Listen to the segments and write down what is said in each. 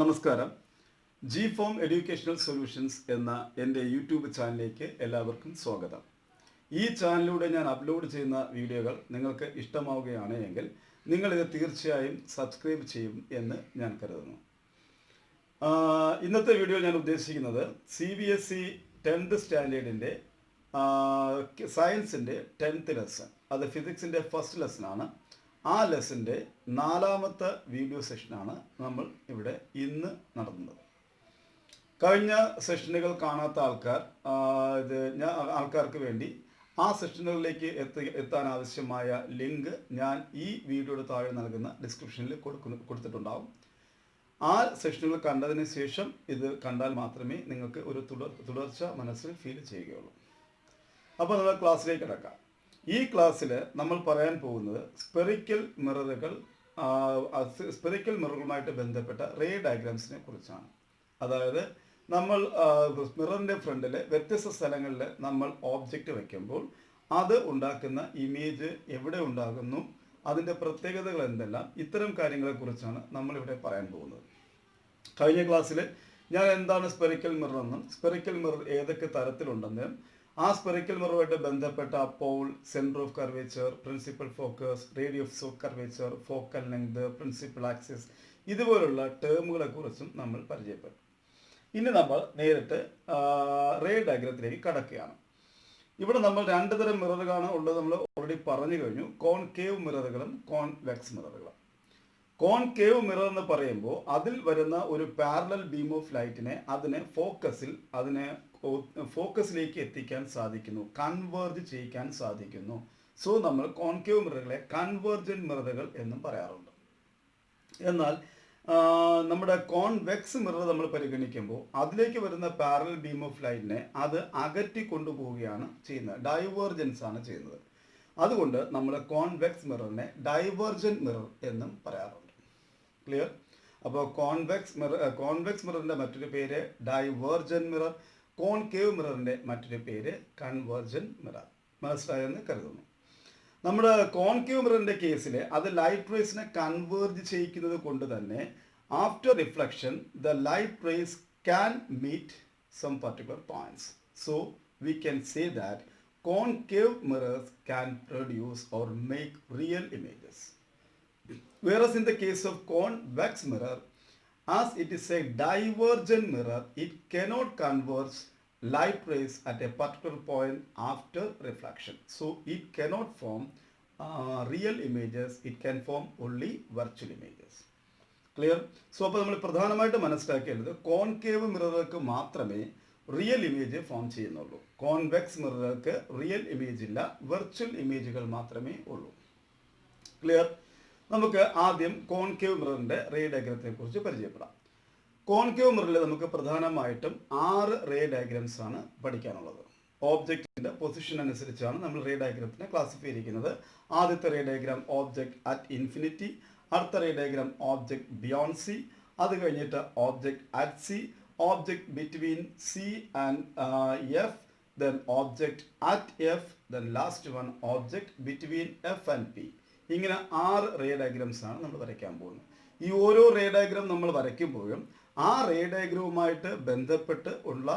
നമസ്കാരം. G form educational solutions എന്ന എൻ്റെ യൂട്യൂബ് ചാനലിലേക്ക് എല്ലാവർക്കും സ്വാഗതം. ഈ ചാനലിലൂടെ ഞാൻ അപ്ലോഡ് ചെയ്യുന്ന വീഡിയോകൾ നിങ്ങൾക്ക് ഇഷ്ടമാവുകയാണ് എങ്കിൽ നിങ്ങളിത് തീർച്ചയായും സബ്സ്ക്രൈബ് ചെയ്യും എന്ന് ഞാൻ കരുതുന്നു. ഇന്നത്തെ വീഡിയോ ഞാൻ ഉദ്ദേശിക്കുന്നത് CBSE 10th സ്റ്റാൻഡേർഡിൻ്റെ സയൻസിൻ്റെ 10th ലെസൺ, അത് ഫിസിക്സിൻ്റെ ഫസ്റ്റ് ലെസനാണ്. ആ ലെസൻ്റെ 4ാമത്തെ വീഡിയോ സെഷനാണ് നമ്മൾ ഇവിടെ ഇന്ന് നടത്തുന്നത്. കഴിഞ്ഞ സെഷനുകൾ കാണാത്ത ആൾക്കാർക്ക് വേണ്ടി ആ സെഷനുകളിലേക്ക് എത്താൻ ആവശ്യമായ ലിങ്ക് ഞാൻ ഈ വീഡിയോയുടെ താഴെ നൽകുന്ന ഡിസ്ക്രിപ്ഷനിൽ കൊടുത്തിട്ടുണ്ടാവും. ആ സെഷനുകൾ കണ്ടതിന് ശേഷം ഇത് കണ്ടാൽ മാത്രമേ നിങ്ങൾക്ക് ഒരു തുടർച്ച മനസ്സിൽ ഫീൽ ചെയ്യുകയുള്ളൂ. അപ്പോൾ നമ്മൾ ക്ലാസ്സിലേക്ക് കിടക്കാം. ഈ ക്ലാസ്സിൽ നമ്മൾ പറയാൻ പോകുന്നത് സ്പെറിക്കൽ മിററുകളുമായിട്ട് ബന്ധപ്പെട്ട റേ ഡയഗ്രാംസിനെ കുറിച്ചാണ്. അതായത് നമ്മൾ മിററിൻ്റെ ഫ്രണ്ടിൽ വ്യത്യസ്ത സ്ഥലങ്ങളിൽ നമ്മൾ ഓബ്ജക്റ്റ് വയ്ക്കുമ്പോൾ അത് ഉണ്ടാക്കുന്ന ഇമേജ് എവിടെ ഉണ്ടാകുന്നു, അതിൻ്റെ പ്രത്യേകതകൾ എന്തെല്ലാം, ഇത്തരം കാര്യങ്ങളെക്കുറിച്ചാണ് നമ്മളിവിടെ പറയാൻ പോകുന്നത്. കഴിഞ്ഞ ക്ലാസ്സിൽ ഞാൻ എന്താണ് സ്പെറിക്കൽ മിറർ എന്നും സ്പെറിക്കൽ മിറർ ഏതൊക്കെ തരത്തിലുണ്ടെന്നും ആ സ്പെറിക്കൽ മിററുമായിട്ട് ബന്ധപ്പെട്ട pole, centre of curvature, principal focus, radius of curvature, focal length, principal axis, ഇതുപോലുള്ള ടേമുകളെ കുറിച്ചും നമ്മൾ പരിചയപ്പെട്ടു. ഇനി നമ്മൾ നേരിട്ട് റേ ഡയഗ്രത്തിലേക്ക് കടക്കുകയാണ്. ഇവിടെ നമ്മൾ രണ്ട് തരം മിററുകളാണ് ഉള്ളത്. നമ്മൾ ഓൾറെഡി പറഞ്ഞു കഴിഞ്ഞു. കോൺകേവ് മിററുകളും കോൺവെക്സ് മിററുകളും. കോൺകേവ് മിറർ എന്ന് പറയുമ്പോൾ അതിൽ വരുന്ന ഒരു പാരലൽ ബീം ഓഫ് ലൈറ്റിനെ അതിനെ ഫോക്കസിലേക്ക് എത്തിക്കാൻ സാധിക്കുന്നു, കൺവേർജ് ചെയ്യിക്കാൻ സാധിക്കുന്നു. സോ നമ്മൾ കോൺകേവ് മിററുകളെ കൺവേർജന്റ് മിററുകൾ എന്നും പറയാറുണ്ട്. എന്നാൽ നമ്മുടെ കോൺവെക്സ് മിറർ നമ്മൾ പരിഗണിക്കുമ്പോൾ അതിലേക്ക് വരുന്ന പാരലൽ ബീം ഓഫ് ലൈറ്റിനെ അത് അകറ്റി കൊണ്ടുപോവുകയാണ് ചെയ്യുന്നത്, ഡൈവേർജൻസ് ആണ് ചെയ്യുന്നത്. അതുകൊണ്ട് നമ്മൾ കോൺവെക്സ് മിററിനെ ഡൈവേർജന്റ് മിറർ എന്നും പറയാറുണ്ട്. ക്ലിയർ? അപ്പോൾ കോൺവെക്സ് മിററിൻ്റെ മറ്റൊരു പേര് ഡൈവേർജന്റ് മിറർ, കോൺകേവ് മിററിൻ്റെ മറ്റൊരു പേര് കൺവേർജന്റ് മിറർ. മനസ്സിലായെന്ന് കരുതുന്നു. നമ്മുടെ കോൺകേവ് മിററിൻ്റെ കേസിൽ അത് ലൈറ്റ് റേസിനെ കൺവേർജ് ചെയ്യിക്കുന്നത് കൊണ്ട് തന്നെ after reflection the light rays can meet some particular points. So we can say that concave mirrors can produce or make real images. Whereas in the case of convex mirror, as it is a divergent mirror, it cannot converge light rays at a particular point after reflection. So it cannot form real images, it can form only virtual images. Clear? So അപ്പോൾ നമ്മൾ പ്രധാനമായിട്ട് മനസ്സിലാക്കേണ്ടത് concave മിററുകൾക്ക് മാത്രമേ real image form ചെയ്യുന്നുള്ളൂ. Convex മിററുകൾക്ക് real image ഇല്ല, virtual ഇമേജുകൾ മാത്രമേ ഉള്ളൂ. ക്ലിയർ? നമുക്ക് ആദ്യം കോൺകേവ് മിററിൻ്റെ റേ ഡയഗ്രത്തിനെ കുറിച്ച് പരിചയപ്പെടാം. കോൺകേവ് മിററിൽ നമുക്ക് പ്രധാനമായിട്ടും 6 റേ ഡയഗ്രാംസ് ആണ് പഠിക്കാനുള്ളത്. ഓബ്ജക്റ്റിൻ്റെ പൊസിഷൻ അനുസരിച്ചാണ് നമ്മൾ റേ ഡയഗ്രത്തിനെ ക്ലാസിഫൈ ചെയ്തിരിക്കുന്നത്. ആദ്യത്തെ ray diagram object at infinity, അടുത്ത ray diagram object beyond C, അത് കഴിഞ്ഞിട്ട് object at C, object between C and F, then object at F, then last one object between F and P. ഇങ്ങനെ 6 ray diagrams ആണ് നമ്മൾ വരയ്ക്കാൻ പോകുന്നത്. ഈ ഓരോ റേ ഡയഗ്രാം നമ്മൾ വരയ്ക്കുമ്പോഴും ആ റേ ഡയഗ്രവുമായിട്ട് ബന്ധപ്പെട്ട് ഉള്ള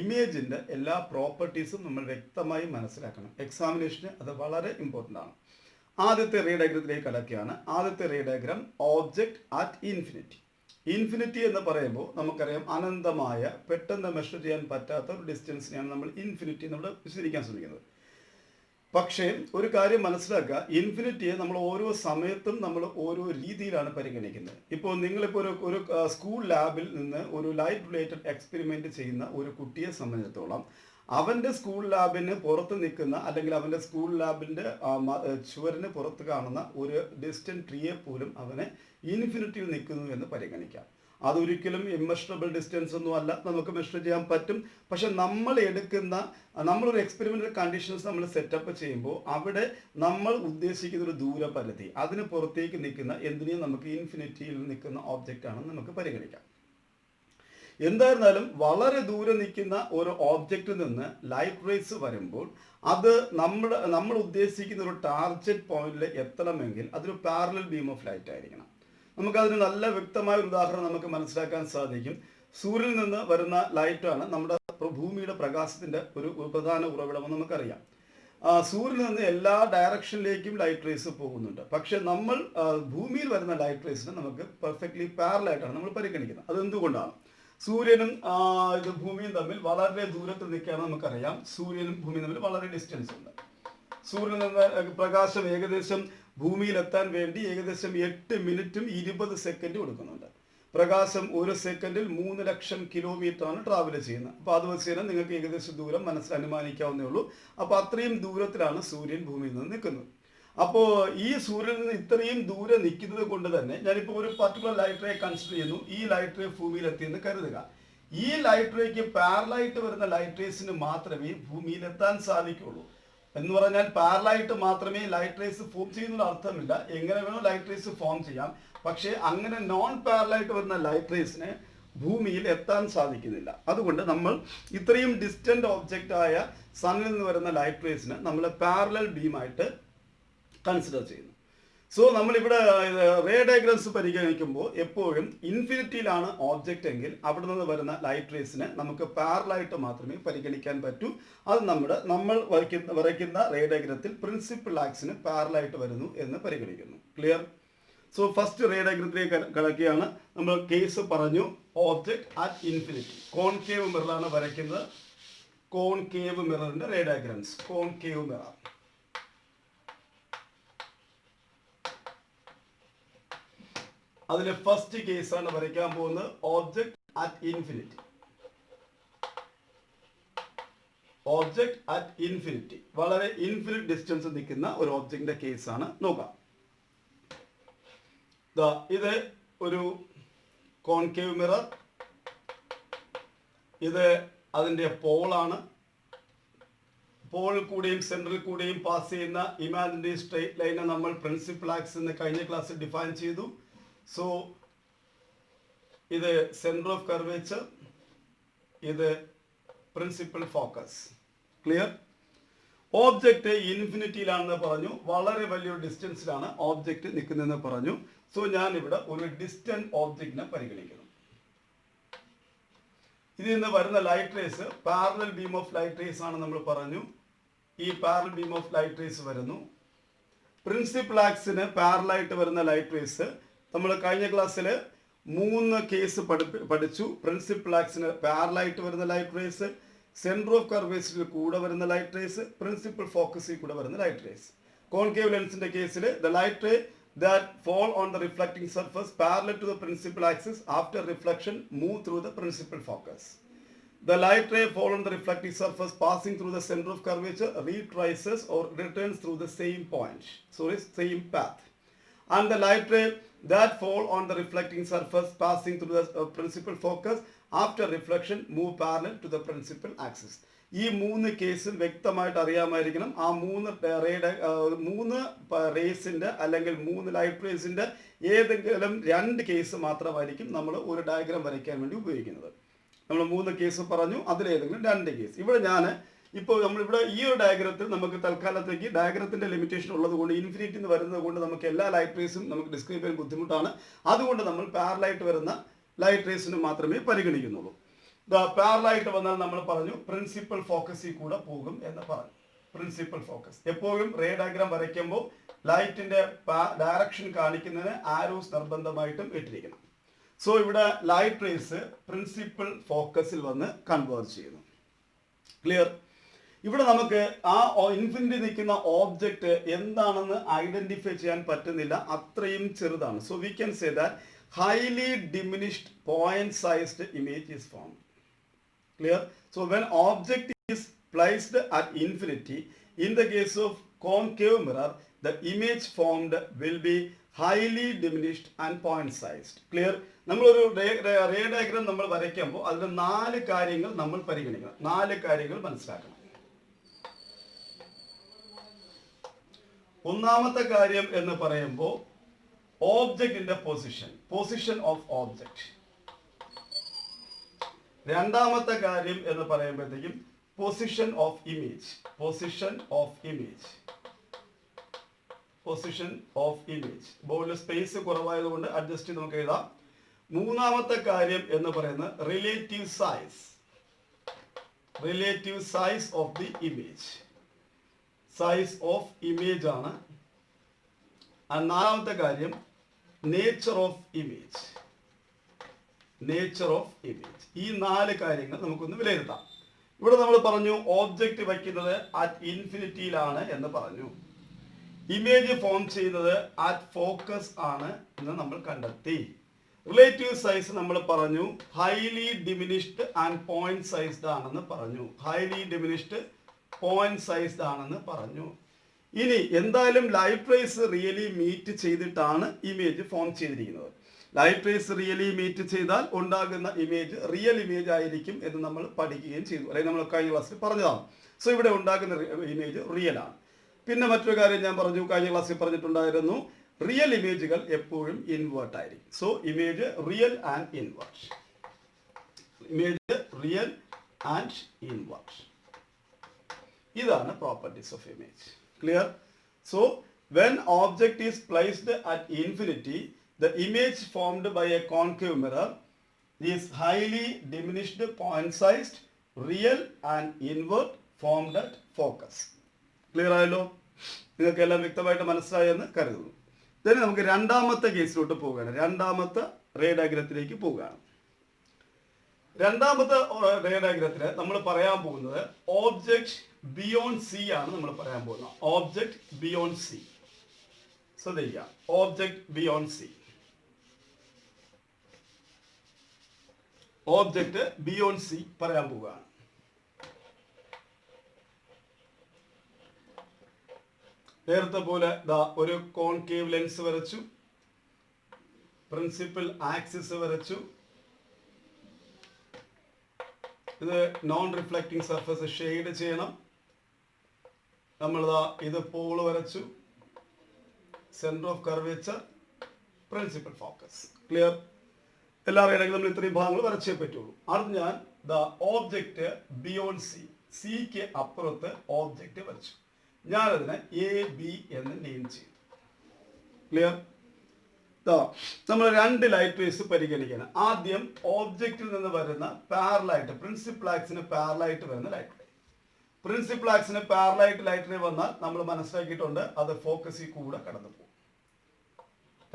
ഇമേജിൻ്റെ എല്ലാ പ്രോപ്പർട്ടീസും നമ്മൾ വ്യക്തമായി മനസ്സിലാക്കണം. എക്സാമിനേഷന് അത് വളരെ ഇമ്പോർട്ടൻ്റ് ആണ്. ആദ്യത്തെ റേ ഡയഗ്രത്തിലേക്ക് കടക്കുകയാണ്. ആദ്യത്തെ ray diagram object at infinity. Infinity എന്ന് പറയുമ്പോൾ നമുക്കറിയാം അനന്തമായ, പെട്ടെന്ന് മെഷർ ചെയ്യാൻ പറ്റാത്ത ഒരു ഡിസ്റ്റൻസിനെയാണ് നമ്മൾ ഇൻഫിനിറ്റി നമ്മൾ വിശദീകരിക്കാൻ ശ്രമിക്കുന്നത്. പക്ഷേ ഒരു കാര്യം മനസ്സിലാക്കുക, ഇൻഫിനിറ്റിയെ നമ്മൾ ഓരോ സമയത്തും നമ്മൾ ഓരോ രീതിയിലാണ് പരിഗണിക്കുന്നത്. ഇപ്പോൾ നിങ്ങളിപ്പോൾ ഒരു സ്കൂൾ ലാബിൽ നിന്ന് ഒരു ലൈറ്റ് റിലേറ്റഡ് എക്സ്പെരിമെൻ്റ് ചെയ്യുന്ന ഒരു കുട്ടിയെ സംബന്ധിച്ചിടത്തോളം അവൻ്റെ സ്കൂൾ ലാബിന് പുറത്ത് നിൽക്കുന്ന അല്ലെങ്കിൽ അവൻ്റെ സ്കൂൾ ലാബിൻ്റെ ചുവരിന് പുറത്ത് കാണുന്ന ഒരു ഡിസ്റ്റൻറ്റ് ട്രീയെ പോലും അവനെ ഇൻഫിനിറ്റിയിൽ നിൽക്കുന്നു എന്ന് പരിഗണിക്കാം. അതൊരിക്കലും ഇമ്മഷറബിൾ ഡിസ്റ്റൻസ് ഒന്നും അല്ല, നമുക്ക് മെഷർ ചെയ്യാൻ പറ്റും. പക്ഷെ നമ്മളൊരു എക്സ്പെരിമെൻ്റൽ കണ്ടീഷൻസ് നമ്മൾ സെറ്റപ്പ് ചെയ്യുമ്പോൾ അവിടെ നമ്മൾ ഉദ്ദേശിക്കുന്ന ഒരു ദൂരപരിധി, അതിന് പുറത്തേക്ക് നിൽക്കുന്ന എന്തിനേയും നമുക്ക് ഇൻഫിനിറ്റിയിൽ നിൽക്കുന്ന ഓബ്ജക്റ്റാണെന്ന് നമുക്ക് പരിഗണിക്കാം. എന്തായിരുന്നാലും വളരെ ദൂരെ നിൽക്കുന്ന ഒരു ഓബ്ജക്റ്റിൽ നിന്ന് ലൈറ്റ് റേസ് വരുമ്പോൾ അത് നമ്മൾ ഉദ്ദേശിക്കുന്ന ഒരു ടാർഗറ്റ് പോയിന്റിൽ എത്തണമെങ്കിൽ അതൊരു പാരലൽ ബീം ഓഫ് ലൈറ്റ് ആയിരിക്കണം. നമുക്കതിന് നല്ല വ്യക്തമായ ഒരു ഉദാഹരണം നമുക്ക് മനസ്സിലാക്കാൻ സാധിക്കും. സൂര്യനിൽ നിന്ന് വരുന്ന ലൈറ്റാണ് നമ്മുടെ ഭൂമിയുടെ പ്രകാശത്തിന്റെ ഒരു പ്രധാന ഉറവിടമെന്ന് നമുക്കറിയാം. സൂര്യനിൽ നിന്ന് എല്ലാ ഡയറക്ഷനിലേക്കും ലൈറ്റ് റേസ് പോകുന്നുണ്ട്. പക്ഷെ നമ്മൾ ഭൂമിയിൽ വരുന്ന ലൈറ്റ് റേസിനെ നമുക്ക് പെർഫെക്റ്റ്ലി പാരലായിട്ടാണ് നമ്മൾ പരിഗണിക്കുന്നത്. അതെന്തുകൊണ്ടാണ്? സൂര്യനും ഇത് ഭൂമിയും തമ്മിൽ വളരെ ദൂരത്തിൽ നിൽക്കുകയാണ്. നമുക്കറിയാം സൂര്യനും ഭൂമിയും തമ്മിൽ വളരെ ഡിസ്റ്റൻസ് ഉണ്ട്. സൂര്യനിൽ നിന്ന് പ്രകാശം ഏകദേശം ഭൂമിയിലെത്താൻ വേണ്ടി ഏകദേശം 8 മിനിറ്റും 20 സെക്കൻഡും എടുക്കുന്നുണ്ട്. പ്രകാശം 1 സെക്കൻഡിൽ 3 ലക്ഷം കിലോമീറ്ററാണ് ട്രാവൽ ചെയ്യുന്നത്. അപ്പോൾ അത് വെച്ച് തന്നെ നിങ്ങൾക്ക് ഏകദേശം ദൂരം അനുമാനിക്കാവുന്നേ ഉള്ളൂ. അപ്പോൾ അത്രയും ദൂരത്തിലാണ് സൂര്യൻ ഭൂമിയിൽ നിന്ന് നിൽക്കുന്നത്. അപ്പോൾ ഈ സൂര്യനിൽ നിന്ന് ഇത്രയും ദൂരം നിൽക്കുന്നത് കൊണ്ട് തന്നെ ഞാനിപ്പോൾ ഒരു പർട്ടിക്കുലർ ലൈറ്റ് റേ കൺസിഡർ ചെയ്യുന്നു. ഈ ലൈറ്റ് റേ ഭൂമിയിൽ എത്തിയെന്ന് കരുതുക. ഈ ലൈറ്റ് റേക്ക് പാരലായിട്ട് വരുന്ന ലൈറ്റ് റേസിന് മാത്രമേ ഭൂമിയിൽ എത്താൻ സാധിക്കുള്ളൂ. എന്ന് പറഞ്ഞാൽ പാരലായിട്ട് മാത്രമേ ലൈറ്റ് റേസ് ഫോം ചെയ്യുന്ന അർത്ഥമില്ല. എങ്ങനെ വേണോ ലൈറ്റ് റേസ് ഫോം ചെയ്യാം. പക്ഷേ അങ്ങനെ നോൺ പാരലായിട്ട് വരുന്ന ലൈറ്റ് റേസിന് ഭൂമിയിൽ എത്താൻ സാധിക്കുന്നില്ല. അതുകൊണ്ട് നമ്മൾ ഇത്രയും ഡിസ്റ്റന്റ് ഒബ്ജക്റ്റ് ആയ സണ്ണിൽ നിന്ന് വരുന്ന ലൈറ്റ് റേസിന് നമ്മൾ പാരലൽ ബീമായിട്ട് കൺസിഡർ ചെയ്യുന്നു. സോ നമ്മളിവിടെ റേ ഡയഗ്രാംസ് പരിഗണിക്കുമ്പോൾ എപ്പോഴും ഇൻഫിനിറ്റിയിലാണ് ഓബ്ജക്റ്റ് എങ്കിൽ അവിടെ നിന്ന് വരുന്ന ലൈറ്റ് റേസിനെ നമുക്ക് പാരലായിട്ട് മാത്രമേ പരിഗണിക്കാൻ പറ്റൂ. അത് നമ്മൾ വരയ്ക്കുന്ന റേ ഡയഗ്രത്തിൽ പ്രിൻസിപ്പൽ ആക്സിന് പാരലായിട്ട് വരുന്നു എന്ന് പരിഗണിക്കുന്നു. ക്ലിയർ? സോ ഫസ്റ്റ് റേ ഡയഗ്രത്തിലേക്ക് കിടക്കുകയാണ്. നമ്മൾ കേസ് പറഞ്ഞു, ഓബ്ജക്റ്റ് അറ്റ് ഇൻഫിനിറ്റി. കോൺകേവ് മിററാണ് വരയ്ക്കുന്നത്. കോൺകേവ് മിററിന്റെ റേ ഡയഗ്രാംസ്. Concave mirror. അതിലെ ഫസ്റ്റ് കേസാണ് വരയ്ക്കാൻ പോകുന്നത്, object at infinity. Object at infinity, വളരെ ഇൻഫിനിറ്റ് ഡിസ്റ്റൻസ് നിൽക്കുന്ന ഒരു ഓബ്ജക്റ്റിന്റെ കേസാണ്. നോക്കാം. ഇത് ഒരു കോൺകേവ് മിറർ. ഇത് അതിന്റെ പോളാണ്. പോളിൽ കൂടെയും സെൻട്രൽ കൂടെയും പാസ് ചെയ്യുന്ന ഇമാജിനറി സ്ട്രെയിറ്റ് ലൈനെ നമ്മൾ പ്രിൻസിപ്പൽ ആക്സ് എന്ന് കഴിഞ്ഞ ക്ലാസ്സിൽ ഡിഫൈൻ ചെയ്തു. സോ ഇത് സെന്റർ ഓഫ് കർവേച്ചർ, ഇത് പ്രിൻസിപ്പൽ ഫോക്കസ്. ക്ലിയർ? ഓബ്ജക്റ്റ് ഇൻഫിനിറ്റിയിലാണെന്ന് പറഞ്ഞു. വളരെ വലിയൊരു ഡിസ്റ്റൻസിലാണ് ഓബ്ജക്റ്റ് നിൽക്കുന്നതെന്ന് പറഞ്ഞു. സോ ഞാൻ ഇവിടെ ഒരു ഡിസ്റ്റന്റ് ഓബ്ജക്റ്റിനെ പരിഗണിക്കുന്നു. ഇതിൽ നിന്ന് വരുന്ന light rays parallel beam of light rays ആണ് നമ്മൾ പറഞ്ഞു. ഈ parallel beam of light rays വരുന്നു. പ്രിൻസിപ്പൽ ആക്സിന് പാരലായിട്ട് വരുന്ന ലൈറ്റ് റേസ് നമ്മൾ കഴിഞ്ഞ ക്ലാസ്സിൽ 3 കേസ് പഠിച്ചു. പ്രിൻസിപ്പൽ ആക്സിന് പാരലായിട്ട് വരുന്ന ലൈറ്റ് റേസ്, സെന്റർ ഓഫ് കർവേച്ചറിൽ കൂടെ വരുന്ന ലൈറ്റ് റേസ്, പ്രിൻസിപ്പൽ ഫോക്കസിൽ കൂടെ വരുന്ന ലൈറ്റ് റേസ്. കോൺകേവ് ലെൻസിന്റെ കേസിൽ the light ray that fall on the reflecting surface parallel to the principal axis after reflection move through the principal focus. The light ray fall on the reflecting surface passing through the center of curvature retraces or returns through the same point, same path. And the light ray that fall on the reflecting surface passing through the principal focus after reflection move parallel to the principal axis. ഈ 3 കേസിൽ വ്യക്തമായിട്ട് അറിയാമായിരിക്കണം. ആ 3 റേസിന്റെ അല്ലെങ്കിൽ 3 light റേസിന്റെ ഏതെങ്കിലും 2 case മാത്രമായിരിക്കും നമ്മൾ ഒരു diagram വരയ്ക്കാൻ വേണ്ടി ഉപയോഗിക്കുന്നത്. നമ്മൾ 3 കേസ് പറഞ്ഞു, അതിലേതെങ്കിലും 2 കേസ്. ഇവിടെ നമ്മളിവിടെ ഈ ഒരു ഡയഗ്രത്തിൽ നമുക്ക് തൽക്കാലത്തേക്ക് ഡയഗ്രത്തിന്റെ ലിമിറ്റേഷൻ ഉള്ളത് കൊണ്ട് ഇൻഫിനിറ്റി എന്ന് വരുന്നത് കൊണ്ട് നമുക്ക് എല്ലാ ലൈറ്റ് റേസും നമുക്ക് ഡിസ്ക്രൈബ് ചെയ്യാൻ ബുദ്ധിമുട്ടാണ്. അതുകൊണ്ട് നമ്മൾ പാരലായിട്ട് വരുന്ന ലൈറ്റ് റേസിന് മാത്രമേ പരിഗണിക്കുന്നുള്ളൂ. പാരലായിട്ട് വന്നാൽ നമ്മൾ പറഞ്ഞു പ്രിൻസിപ്പൽ ഫോക്കസിൽ കൂടെ പോകും എന്ന് പറഞ്ഞു. പ്രിൻസിപ്പൽ ഫോക്കസ് എപ്പോഴും റേ ഡയഗ്രാം വരയ്ക്കുമ്പോൾ ലൈറ്റിന്റെ ഡയറക്ഷൻ കാണിക്കുന്നതിന് ആരോസ് നിർബന്ധമായിട്ടും ഇട്ടിരിക്കണം. സോ ഇവിടെ ലൈറ്റ് റേസ് പ്രിൻസിപ്പൽ ഫോക്കസിൽ വന്ന് കൺവേർജ് ചെയ്യുന്നു. ക്ലിയർ? ഇവിടെ നമുക്ക് ആ ഇൻഫിനിറ്റി നിൽക്കുന്ന ഓബ്ജക്റ്റ് എന്താണെന്ന് ഐഡന്റിഫൈ ചെയ്യാൻ പറ്റുന്നില്ല, അത്രയും ചെറുതാണ്. So we can say that highly diminished point sized image is formed. Clear? So when object is placed at infinity, in the case of concave mirror, the image formed will be highly diminished and point sized. Clear? നമ്മളൊരു ray diagram നമ്മൾ വരയ്ക്കുമ്പോൾ അതിൽ 4 കാര്യങ്ങൾ നമ്മൾ പരിഗണിക്കണം. 4 കാര്യങ്ങൾ മനസ്സിലാക്കണം. ഒന്നാമത്തെ കാര്യം എന്ന് പറയുമ്പോൾ ഓബ്ജക്റ്റിന്റെ പൊസിഷൻ ഓഫ് ഓബ്ജക്റ്റ്. രണ്ടാമത്തെ കാര്യം എന്ന് പറയുമ്പോഴത്തേക്കും position of image. Position of image. ബോർഡിൽ സ്പേസ് കുറവായതുകൊണ്ട് അഡ്ജസ്റ്റ് ചെയ്ത് നമുക്ക് എഴുതാം. മൂന്നാമത്തെ കാര്യം എന്ന് പറയുന്നത് relative size of the image. Size of image ആണ്. നാലാമത്തെ കാര്യം നേച്ചർ ഓഫ് ഇമേജ്. ഈ 4 കാര്യങ്ങൾ നമുക്കൊന്ന് വിലയിരുത്താം. ഇവിടെ നമ്മൾ പറഞ്ഞു ഓബ്ജക്റ്റ് വയ്ക്കുന്നത് അറ്റ് ഇൻഫിനിറ്റിയിലാണ് എന്ന് പറഞ്ഞു. ഇമേജ് ഫോം ചെയ്യുന്നത് അറ്റ് ഫോക്കസ് ആണ് എന്ന് നമ്മൾ കണ്ടെത്തി. റിലേറ്റീവ് സൈസ് നമ്മൾ പറഞ്ഞു highly diminished and point sized ആണെന്ന് പറഞ്ഞു. ഇനി എന്തായാലും ലൈറ്റ് റേസ് റിയലി മീറ്റ് ചെയ്തിട്ടാണ് ഇമേജ് ഫോം ചെയ്തിരിക്കുന്നത്. ലൈറ്റ് റേസ് റിയലി മീറ്റ് ചെയ്താൽ ഉണ്ടാകുന്ന ഇമേജ് റിയൽ ഇമേജ് ആയിരിക്കും എന്ന് നമ്മൾ പഠിക്കുകയും ചെയ്തു, അല്ലെങ്കിൽ നമ്മൾ കഴിഞ്ഞ ക്ലാസ്സിൽ പറഞ്ഞതാണ്. സോ ഇവിടെ ഉണ്ടാകുന്ന ഇമേജ് റിയൽ ആണ്. പിന്നെ മറ്റൊരു കാര്യം ഞാൻ പറഞ്ഞു, കഴിഞ്ഞ ക്ലാസ്സിൽ പറഞ്ഞിട്ടുണ്ടായിരുന്നു, റിയൽ ഇമേജുകൾ എപ്പോഴും ഇൻവേർട്ട് ആയിരിക്കും. So image real and invert. ഇതാണ് properties of image. Clear? So when object is placed at infinity, the image formed by a concave mirror is highly diminished, point sized, real and invert, formed at focus. Clear ആയല്ലോ? നിങ്ങൾക്ക് എല്ലാം വ്യക്തമായിട്ട് മനസ്സിലായെന്ന് കരുതുന്നു. then നമുക്ക് രണ്ടാമത്തെ കേസിലോട്ട് പോവുകയാണ്. രണ്ടാമത്തെ റേ ഡയഗ്രത്തിലേക്ക് പോവുകയാണ്. രണ്ടാമത്തെ റേ ഡയഗ്രത്തിൽ നമ്മൾ പറയാൻ പോകുന്നത് ഓബ്ജക്റ്റ് ബിയോണ്ട് സി ആണ്. നമ്മൾ പറയാൻ പോകുന്നത് ഓബ്ജക്റ്റ് ബിയോണ്ട് സി. ശ്രദ്ധിക്കുക, object beyond C. Object beyond C പറയാൻ പോവുകയാണ്. നേരത്തെ പോലെ ഒരു കോൺകേവ് ലെൻസ് വരച്ചു, പ്രിൻസിപ്പൽ ആക്സിസ് വരച്ചു, ഇത് നോൺ റിഫ്ലക്റ്റിംഗ് സർഫസ് ഷെയ്ഡ് ചെയ്യണം. നമ്മൾ ഇത് പോള് വരച്ചു, centre of curvature, principal focus. Clear? എല്ലാവരുടെയും നമ്മൾ ഇത്രയും ഭാഗങ്ങൾ വരച്ചേ പറ്റുള്ളൂ. അടുത്ത് ഞാൻ ഓബ്ജക്റ്റ് ബിയോണ്ട് സി, സിക്ക് അപ്പുറത്ത് ഓബ്ജക്റ്റ് വരച്ചു. ഞാനതിനെ AB എന്ന് നെയിം ചെയ്തു. ക്ലിയർ? നമ്മൾ 2 ലൈറ്റ് റേസ് പരിഗണിക്കണം. ആദ്യം ഓബ്ജക്റ്റിൽ നിന്ന് വരുന്ന പാരലായിട്ട്, പ്രിൻസിപ്പൽ ആക്സിന് പാരലായിട്ട് വരുന്ന ലൈറ്റ് റേ. പ്രിൻസിപ്പൽ ആക്സിന് പാരലായിട്ട് ലൈറ്റ് റേ വന്നാൽ നമ്മൾ മനസ്സിലാക്കിയിട്ടുണ്ട് അത് ഫോക്കസിൽ കൂടെ കടന്നു പോകും.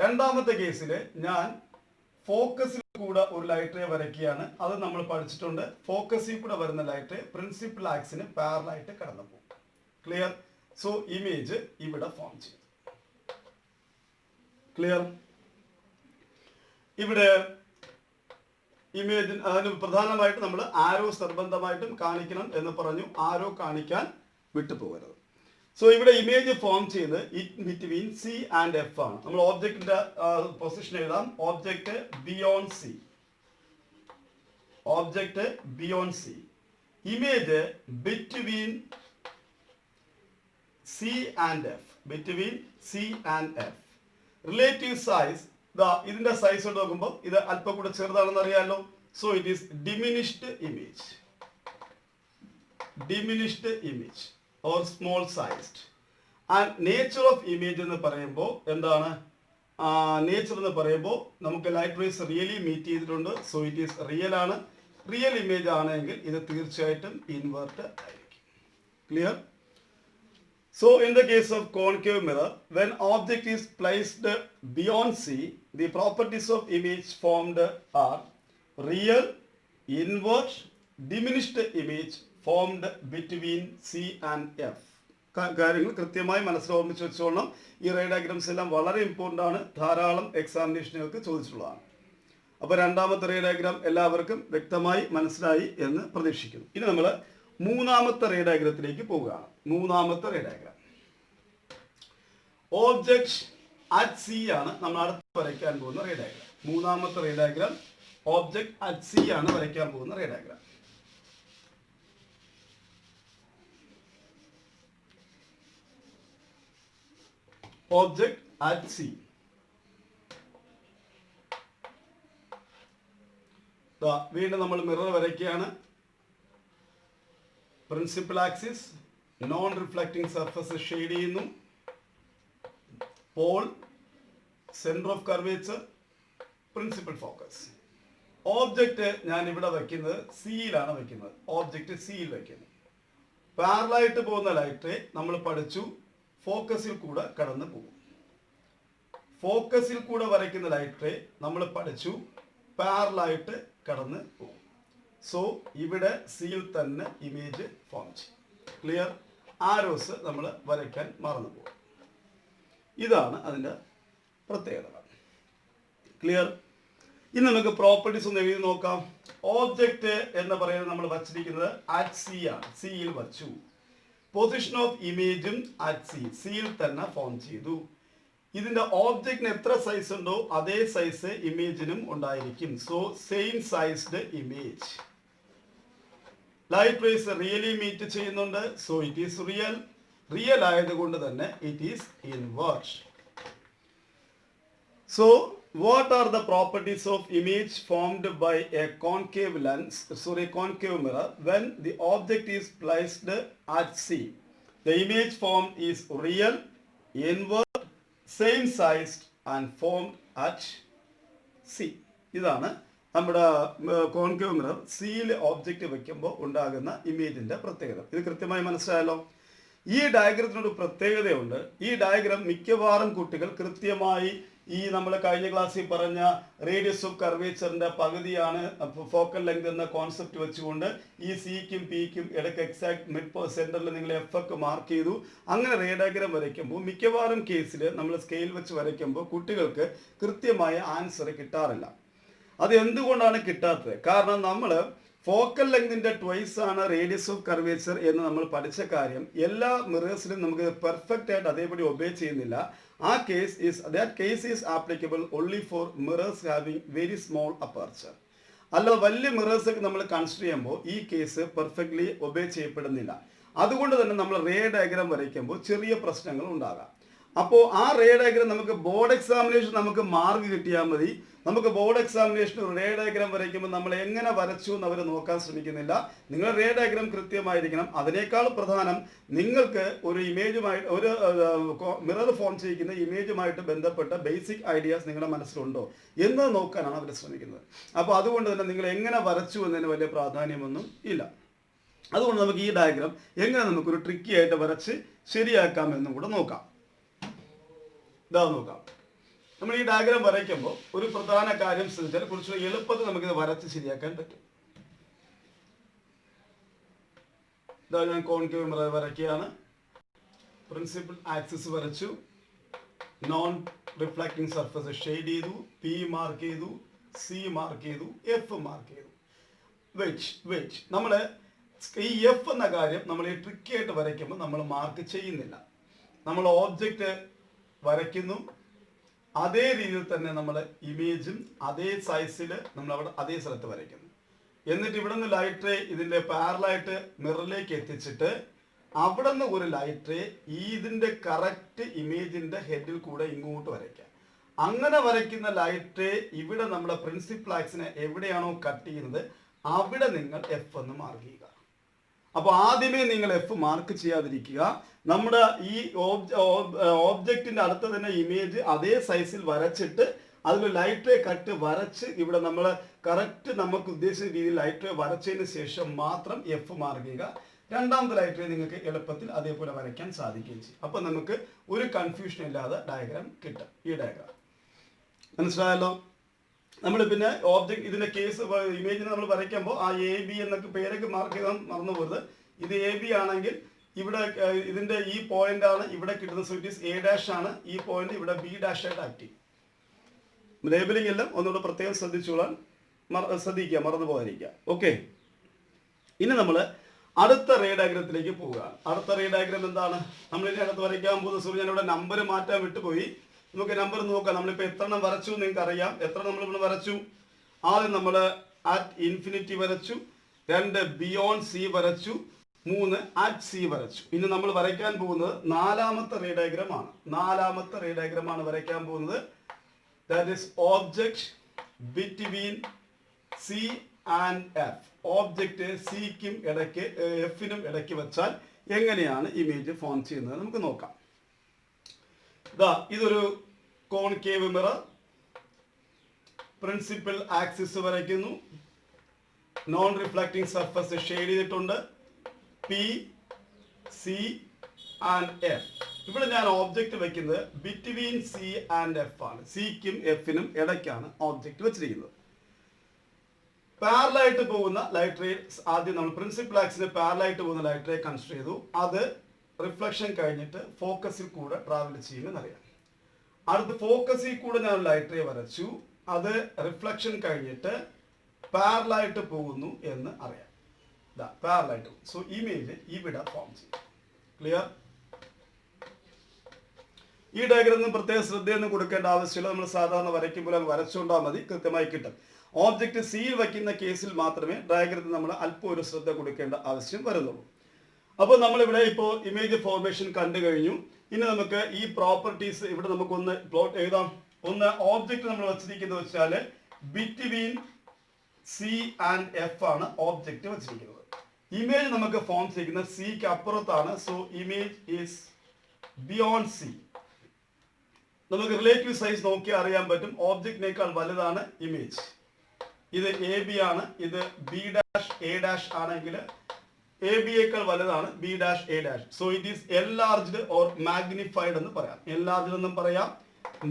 രണ്ടാമത്തെ കേസിൽ ഞാൻ ഫോക്കസിൽ കൂടെ ഒരു ലൈറ്റ് റേ വരയ്ക്കുകയാണ്. അത് നമ്മൾ പഠിച്ചിട്ടുണ്ട്. ഫോക്കസിൽ കൂടെ വരുന്ന ലൈറ്റ് റേ പ്രിൻസിപ്പൽ ആക്സിന് പാരലായിട്ട് കടന്നു പോകും. ക്ലിയർ? സോ ഇമേജ് ഇവിടെ ഫോം ചെയ്തു. ക്ലിയർ? ഇവിടെ ഇമേജ് അതിന് പ്രധാനമായിട്ട് നമ്മൾ ആരോസ് നിർബന്ധമായിട്ടും കാണിക്കണം എന്ന് പറഞ്ഞു. ആരോ കാണിക്കാൻ വിട്ടുപോകരുത്. സോ ഇവിടെ ഇമേജ് ഫോം ചെയ്ത് ബിറ്റ്വീൻ സി ആൻഡ് എഫ് ആണ്. നമ്മൾ ഓബ്ജക്റ്റിന്റെ പൊസിഷൻ എഴുതാം. Object beyond C. Image between C and F. Relative size, ഇതിന്റെ സൈസ് നോക്കുമ്പോൾ ഇത് അല്പം കൂടെ ചെറുതാണെന്ന് അറിയാമല്ലോ. So it is diminished image or small sized. And nature of image എന്ന് പറയുമ്പോൾ എന്താണ്? നേച്ചർ എന്ന് പറയുമ്പോൾ നമുക്ക് ലൈറ്റ് റേസ് റിയലി മീറ്റ് ചെയ്തിട്ടുണ്ട്. സോ ഇറ്റ് ഈസ് റിയൽ ആണ്. റിയൽ ഇമേജ് ആണെങ്കിൽ ഇത് തീർച്ചയായിട്ടും ഇൻവേർട്ട് ആയിരിക്കും. Clear? So in the case of concave mirror, when object is placed beyond C, the properties of image formed are real, invert, diminished image formed between C and F. കാര്യങ്ങൾ കൃത്യമായി മനസ്സിലോർമ്മിച്ച് വെച്ചോളണം. ഈ ray diagrams എല്ലാം വളരെ important ആണ്. ധാരാളം എക്സാമിനേഷനുകൾക്ക് ചോദിച്ചിട്ടുള്ളതാണ്. അപ്പോൾ രണ്ടാമത്തെ ray diagram എല്ലാവർക്കും വ്യക്തമായി മനസ്സിലായി എന്ന് പ്രതീക്ഷിക്കുന്നു. ഇനി നമ്മൾ മൂന്നാമത്തെ റേ ഡയഗ്രത്തിലേക്ക് പോവുകയാണ്. മൂന്നാമത്തെ ray diagram object at C ആണ് നമ്മൾ അടുത്ത് വരയ്ക്കാൻ പോകുന്ന റേ ഡയഗ്രാം. മൂന്നാമത്തെ ray diagram object at C ആണ് വരയ്ക്കാൻ പോകുന്ന ray diagram. Object at C. വീണ്ടും നമ്മൾ മിറർ വരയ്ക്കുകയാണ്. Principal axis, non reflecting surface shade ചെയ്യുന്നു, pole, centre of curvature, principal focus. Object ഞാൻ ഇവിടെ വയ്ക്കുന്നത് സിയിലാണ് വയ്ക്കുന്നത്. ഓബ്ജക്റ്റ് സിയിൽ വയ്ക്കുന്നു. പാരലായിട്ട് പോകുന്ന ലൈറ്റ് നമ്മൾ പഠിച്ചു ഫോക്കസിൽ കൂടെ കടന്നു പോകും. ഫോക്കസിൽ കൂടെ വരയ്ക്കുന്ന ലൈറ്റ് നമ്മൾ പഠിച്ചു പാരലായിട്ട് കടന്ന് പോകും. സോ ഇവിടെ സിയിൽ തന്നെ ഇമേജ് ഫോം ചെയ്യും. ക്ലിയർ? ആരോസ് നമ്മൾ വരയ്ക്കാൻ മറന്നു പോകും. ഇതാണ് അതിൻ്റെ പ്രത്യേകത. ക്ലിയർ? ഇനി നമുക്ക് പ്രോപ്പർട്ടീസ് ഒന്ന് എഴുതി നോക്കാം. ഓബ്ജക്റ്റ് എന്ന് പറയുന്നത് നമ്മൾ വച്ചിരിക്കുന്നത് അറ്റ് സി ആണ്. സിയിൽ വച്ചു. പൊസിഷൻ ഓഫ് ഇമേജും അറ്റ് സി, സിയിൽ തന്നെ ഫോം ചെയ്തു. ഇതിന്റെ ഓബ്ജക്റ്റിന് എത്ര സൈസ് ഉണ്ടോ അതേ സൈസ് ഇമേജിനും ഉണ്ടായിരിക്കും. So same sized image. Light rays really meet ചെയ്യുന്നുണ്ട്. So it is real. Real ആയതുകൊണ്ട് തന്നെ it is invert. So what are the properties of image formed by a concave mirror when the object is placed at C? The image formed is real, invert, same sized and formed at C. ഇതാണ് നമ്മുടെ concave mirror സിയിൽ object വെക്കുമ്പോൾ ഉണ്ടാകുന്ന ഇമേജിന്റെ പ്രത്യേകത. ഇത് കൃത്യമായി മനസ്സിലായല്ലോ. ഈ ഡയഗ്രത്തിനൊരു പ്രത്യേകതയുണ്ട്. ഈ ഡയഗ്രാം മിക്കവാറും കുട്ടികൾ കൃത്യമായി ഈ നമ്മൾ കഴിഞ്ഞ ക്ലാസ്സിൽ പറഞ്ഞ റേഡിയസ് ഓഫ് കർവേച്ചറിന്റെ പകുതിയാണ് ഫോക്കൽ ലെങ്ത് എന്ന കോൺസെപ്റ്റ് വെച്ചുകൊണ്ട് ഈ സിക്കും പിക്കും ഇടയ്ക്ക് എക്സാക്ട് മിഡ് സെന്ററിൽ നിങ്ങൾ എഫ് ഒക്കെ മാർക്ക് ചെയ്തു. അങ്ങനെ റേ ഡയഗ്രാം വരയ്ക്കുമ്പോൾ മിക്കവാറും കേസിൽ നമ്മൾ സ്കെയിൽ വെച്ച് വരയ്ക്കുമ്പോൾ കുട്ടികൾക്ക് കൃത്യമായ ആൻസർ കിട്ടാറില്ല. അത് എന്തുകൊണ്ടാണ് കിട്ടാത്തത്? കാരണം നമ്മൾ ഫോക്കൽ ലെങ്തിന്റെ ട്വൈസ് ആണ് റേഡിയസ് ഓഫ് കർവേച്ചർ എന്ന് നമ്മൾ പഠിച്ച കാര്യം എല്ലാ മിറേഴ്സിലും നമുക്ക് പെർഫെക്റ്റ് ആയിട്ട് അതേപടി ഒബേ ചെയ്യുന്നില്ല. ആ case is applicable only for mirrors having very small aperture. അല്ലാതെ വലിയ മിറേഴ്സ് ഒക്കെ നമ്മൾ കൺസിഡർ ചെയ്യുമ്പോൾ ഈ കേസ് പെർഫെക്റ്റ്ലി ഒബേ ചെയ്യപ്പെടുന്നില്ല. അതുകൊണ്ട് തന്നെ നമ്മൾ റേ ഡയഗ്രാം വരയ്ക്കുമ്പോൾ ചെറിയ പ്രശ്നങ്ങൾ ഉണ്ടാകാം. അപ്പോൾ ആ റേ ഡയഗ്രാം നമുക്ക് ബോർഡ് എക്സാമിനേഷൻ നമുക്ക് മാർക്ക് കിട്ടിയാൽ മതി. നമുക്ക് ബോർഡ് എക്സാമിനേഷൻ റേ ഡയഗ്രാം വരയ്ക്കുമ്പോൾ നമ്മൾ എങ്ങനെ വരച്ചു എന്ന് അവർ നോക്കാൻ ശ്രമിക്കുന്നില്ല. നിങ്ങൾ റേ ഡയഗ്രാം കൃത്യമായിരിക്കണം. അതിനേക്കാൾ പ്രധാനം നിങ്ങൾക്ക് ഒരു ഇമേജുമായിട്ട് ഒരു മിറർ ഫോം ചെയ്യിക്കുന്ന ഇമേജുമായിട്ട് ബന്ധപ്പെട്ട ബേസിക് ഐഡിയാസ് നിങ്ങളുടെ മനസ്സിലുണ്ടോ എന്ന് നോക്കാനാണ് അവർ ശ്രമിക്കുന്നത്. അപ്പോൾ അതുകൊണ്ട് തന്നെ നിങ്ങൾ എങ്ങനെ വരച്ചു എന്നതിന് വലിയ പ്രാധാന്യമൊന്നും ഇല്ല. അതുകൊണ്ട് നമുക്ക് ഈ ഡയഗ്രാം എങ്ങനെ നമുക്കൊരു ട്രിക്കി ആയിട്ട് വരച്ച് ശരിയാക്കാമെന്നും കൂടെ നോക്കാം. ഇതാ നോക്കാം. നമ്മൾ ഈ ഡയഗ്രാം വരയ്ക്കുമ്പോൾ ഒരു പ്രധാന കാര്യം ശ്രദ്ധിച്ചാൽ കുറച്ചുകൂടി എളുപ്പത്തിൽ നമുക്കിത് വരച്ച് ശരിയാക്കാൻ പറ്റും. ഇതാ ഞാൻ കോൺകേവ് മിറർ വരയ്ക്കുകയാണ്. പ്രിൻസിപ്പൽ ആക്സിസ് വരച്ചു. നോൺ റിഫ്ലക്റ്റിംഗ് സർഫസ് ഷെയ്ഡ് ചെയ്തു. പി മാർക്ക് ചെയ്തു, സി മാർക്ക് ചെയ്തു, എഫ് മാർക്ക് ചെയ്തു. വെയിറ്റ് നമ്മൾ ഈ എഫ് എന്ന കാര്യം നമ്മൾ ഈ ട്രിക്കി ആയിട്ട് വരയ്ക്കുമ്പോൾ നമ്മൾ മാർക്ക് ചെയ്യുന്നില്ല. നമ്മൾ ഓബ്ജക്റ്റ് വരയ്ക്കുന്നു, അതേ രീതിയിൽ തന്നെ നമ്മൾ ഇമേജും അതേ സൈസിൽ നമ്മൾ അവിടെ അതേ സ്ഥലത്ത് വരയ്ക്കുന്നു. എന്നിട്ട് ഇവിടെ നിന്ന് ലൈറ്റ് ഇതിൻ്റെ പാരലായിട്ട് മിററിലേക്ക് എത്തിച്ചിട്ട് അവിടെ നിന്ന് ഒരു ലൈറ്റ് ഇതിൻ്റെ കറക്റ്റ് ഇമേജിൻ്റെ ഹെഡിൽ കൂടെ ഇങ്ങോട്ട് വരയ്ക്കാം. അങ്ങനെ വരയ്ക്കുന്ന ലൈറ്റ് ഇവിടെ നമ്മുടെ പ്രിൻസിപ്പൽ ആക്സിനെ എവിടെയാണോ കട്ട് ചെയ്യുന്നത് അവിടെ നിങ്ങൾ എഫ് എന്ന് മാർക്ക് ചെയ്യുക. അപ്പോൾ ആദ്യമേ നിങ്ങൾ എഫ് മാർക്ക് ചെയ്യാതിരിക്കുക. നമ്മുടെ ഈ ഓബ്ജക്റ്റിന്റെ അടുത്ത് തന്നെ ഇമേജ് അതേ സൈസിൽ വരച്ചിട്ട് അതിൽ ലൈറ്റ് കട്ട് വരച്ച് ഇവിടെ നമ്മൾ കറക്റ്റ് നമുക്ക് ഉദ്ദേശിച്ച രീതിയിൽ ലൈറ്റ് വരച്ചതിന് ശേഷം മാത്രം എഫ് മാർക്ക് ചെയ്യുക. രണ്ടാമത്തെ ലൈറ്റ് നിങ്ങൾക്ക് എളുപ്പത്തിൽ അതേപോലെ വരയ്ക്കാൻ സാധിക്കുകയും ചെയ്യും. അപ്പോൾ നമുക്ക് ഒരു കൺഫ്യൂഷൻ ഇല്ലാതെ ഡയഗ്രാം കിട്ടും. ഈ ഡയഗ്രാം മനസ്സിലായല്ലോ. നമ്മൾ പിന്നെ ഓബ്ജക്റ്റ് ഇതിന്റെ കേസ് ഇമേജിനെ നമ്മൾ വരയ്ക്കുമ്പോൾ ആ എ ബി എന്നൊക്കെ പേരൊക്കെ മാർക്ക് ചെയ്താൽ മറന്നു പോകരുത്. ഇത് എ ബി ആണെങ്കിൽ ഇവിടെ ഇതിന്റെ ഈ പോയിന്റ് ആണ് ഇവിടെ കിട്ടുന്നത്. So it is A dash ആണ്. ഈ പോയിന്റ് ഇവിടെ ബി ഡാഷ് ആയിട്ട് ആക്ട് ചെയ്യും. ലേബലിംഗ് എല്ലാം ഒന്നുകൂടെ പ്രത്യേകം ശ്രദ്ധിക്കുക, മറന്നു പോകാതിരിക്കുക. ഓക്കെ, ഇനി നമ്മൾ അടുത്ത റേ ഡയഗ്രത്തിലേക്ക് പോവുകയാണ്. അടുത്ത റേ ഡയഗ്രം എന്താണ് നമ്മൾ ഇതിനകത്ത് വരയ്ക്കാൻ പോകുന്നത്? സോ ഞാൻ ഇവിടെ നമ്പർ മാറ്റാൻ വിട്ടുപോയി. നമുക്ക് നമ്പർ നോക്കാം. നമ്മളിപ്പോൾ എത്ര എണ്ണം വരച്ചു നിങ്ങൾക്ക് അറിയാം. എത്ര നമ്മളിവിടെ വരച്ചു? ആദ്യം നമ്മൾ അറ്റ് ഇൻഫിനിറ്റി വരച്ചു, 2 ബിയോണ്ട് സി വരച്ചു, 3 അറ്റ് സി വരച്ചു. ഇനി നമ്മൾ വരയ്ക്കാൻ പോകുന്നത് നാലാമത്തെ റേ ഡയഗ്രം ആണ്. നാലാമത്തെ റേ ഡയഗ്രം ആണ് വരയ്ക്കാൻ പോകുന്നത്. That is object between C and F. Object സിക്കും ഇടയ്ക്ക് എഫിനും ഇടയ്ക്ക് വെച്ചാൽ എങ്ങനെയാണ് ഇമേജ് ഫോം ചെയ്യുന്നത് നമുക്ക് നോക്കാം. ഇതൊരു കോൺകേവ് മിറർ. പ്രിൻസിപ്പൽ ആക്സിസ് വരയ്ക്കുന്നു. നോൺ റിഫ്ലക്റ്റിംഗ് സർഫസ് ഷെയ്ഡ് ചെയ്തിട്ടുണ്ട്. P, C and F. ഇവിടെ ഞാൻ ഓബ്ജക്റ്റ് വെക്കുന്നത് ബിറ്റ്വീൻ സി ആൻഡ് എഫ് ആണ്. സിക്കും എഫിനും ഇടയ്ക്കാണ് ഓബ്ജക്റ്റ് വെച്ചിരിക്കുന്നത്. പാരലായിട്ട് പോകുന്ന ലൈറ്റ് റേ ആദ്യം നമ്മൾ പ്രിൻസിപ്പൽ ആക്സിന് പാരലായിട്ട് പോകുന്ന ലൈറ്റ് റേ കൺസിഡർ ചെയ്തു. അത് റിഫ്ലക്ഷൻ കഴിഞ്ഞിട്ട് ഫോക്കസിൽ കൂടെ ട്രാവൽ ചെയ്യുമെന്നറിയാം. അടുത്ത് ഫോക്കസിൽ കൂടെ ഞാൻ ലൈറ്റ് റേ വരച്ചു. അത് റിഫ്ലക്ഷൻ കഴിഞ്ഞിട്ട് പാരലായിട്ട് പോകുന്നു എന്ന് അറിയാം. പാരലായിട്ട് പോകും. സോ ഇമേജ് ഇവിടെ ഫോം ചെയ്യും. ക്ലിയർ? ഈ ഡയഗ്രാമിന് പ്രത്യേക ശ്രദ്ധയൊന്നും കൊടുക്കേണ്ട ആവശ്യമില്ല. നമ്മൾ സാധാരണ വരയ്ക്കുമ്പോൾ അത് വരച്ചുകൊണ്ടാൽ മതി, കൃത്യമായി കിട്ടും. ഓബ്ജക്റ്റ് സിയിൽ വയ്ക്കുന്ന കേസിൽ മാത്രമേ ഡയഗ്രത്തിൽ നമ്മൾ അല്പം ഒരു ശ്രദ്ധ കൊടുക്കേണ്ട ആവശ്യം വരുന്നുള്ളൂ. അപ്പോൾ നമ്മളിവിടെ ഇപ്പോൾ ഇമേജ് ഫോർമേഷൻ കണ്ടു കഴിഞ്ഞു. ഇനി നമുക്ക് ഈ പ്രോപ്പർട്ടീസ് ഇവിടെ നമുക്കൊന്ന് പ്ലോട്ട് എഴുതാം. ഒന്ന്, ഓബ്ജക്റ്റ് നമ്മൾ വെച്ചിരിക്കുന്നത് വെച്ചാൽ ബിറ്റ്വീൻ സി ആൻഡ് എഫ് ആണ് ഓബ്ജക്റ്റ് വെച്ചിരിക്കുന്നത്. ഇമേജ് നമുക്ക് ഫോം ചെയ്തിരിക്കുന്നത് സിക്ക് അപ്പുറത്താണ്. So image is beyond C. നമുക്ക് റിലേറ്റീവ് സൈസ് നോക്കിയാൽ അറിയാൻ പറ്റും. ഓബ്ജക്റ്റിനേക്കാൾ വലുതാണ് ഇമേജ്. ഇത് എ ബി ആണ്. ഇത് ബി ഡാഷ് എ ഡാഷ് ആണെങ്കിൽ എ ബിയേക്കാൾ വലുതാണ് B dash A dash. So it is enlarged or magnified എന്ന് പറയാം. എൻലാർജ്ഡ് എന്നും പറയാം,